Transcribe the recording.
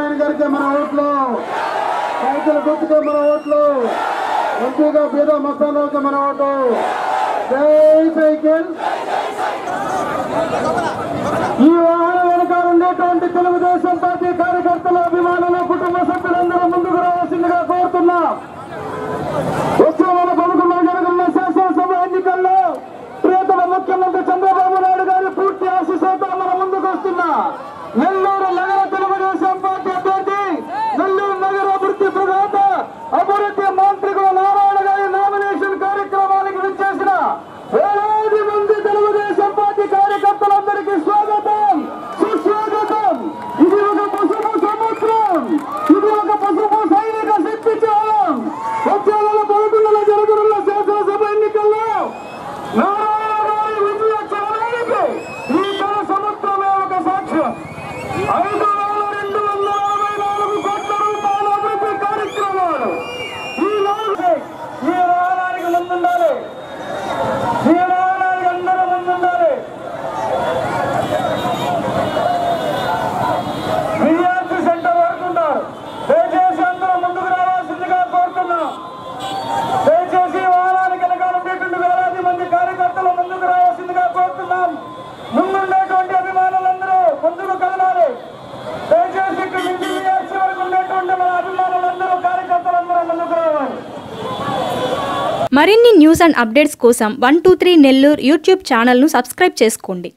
నారాయణ గారికి మన ఓట్లు, సైకిల్ గుర్తుకే మన ఓట్లు, ఎంపీగా బీద మస్తాన్కి మన ఓటు. జై సైకిల్. ఈ వాహనం వెనకాల ఉండేటువంటి తెలుగుదేశం పార్టీ కార్యకర్తల, అభిమానులు, కుటుంబ సభ్యులందరూ ముందుకు రావాల్సిందిగా కోరుతున్నా. వచ్చే నెల 11న జరగనున్న శాసనసభ ఎన్నికల్లో ప్రియతమ ముఖ్యమంత్రి చంద్రబాబు నాయుడు గారి పూర్తి ఆశీస్సులతో మన ముందుకు వస్తున్నా నెల్లూరు నగర తెలుగుదేశం పార్టీ అభ్యర్థి, నెల్లూరు నగర అభివృద్ధి ప్రదాత, అభివృద్ధి మంత్రిగా నారాయణ గారి నామినేషన్ కార్యక్రమానికి విచ్చేసిన వేలాది మంది తెలుగుదేశం పార్టీ కార్యకర్తలందరికీ స్వాగతం, సుస్వాగతం. ఇది ఒక పసుపు సముద్రం, ఇది ఒక పసుపు సైనిక శక్తి చాలం. వచ్చే నెల 11న జరగనున్న శాసనసభ ఎన్నికల్లో నారాయణ గారి విజయ చరణానికి ఈ జన సముద్రమే ఒక సాక్ష్యం. 5,244 కోట్ల రూపాయల అభివృద్ధి కార్యక్రమాలు ఈ వాహనానికి ముందుండాలి, ఈ వాహనానికి అందరూ ముందుండాలి. విద్యార్థి సెంటర్ వరకు ఉన్నారు. దయచేసి అందరూ ముందుకు రావాల్సిందిగా కోరుతున్నాం. దయచేసి వాహనానికి వెనకాల ఉండేటువంటి వేలాది మంది కార్యకర్తలు ముందుకు రావాల్సిందిగా కోరుతున్నాం. ముందుండేటువంటి అభిమానులందరూ ముందుకు కదలాలి. దయచేసి ఇక్కడ నుంచి విద్యార్థి వరకు ఉండేటువంటి మన అభిమానులందరూ, కార్యకర్తలందరూ ముందుకు రావాలి. మరిన్ని న్యూస్ అండ్ అప్డేట్స్ కోసం 123 నెల్లూరు యూట్యూబ్ ఛానల్ను సబ్స్క్రైబ్ చేసుకోండి.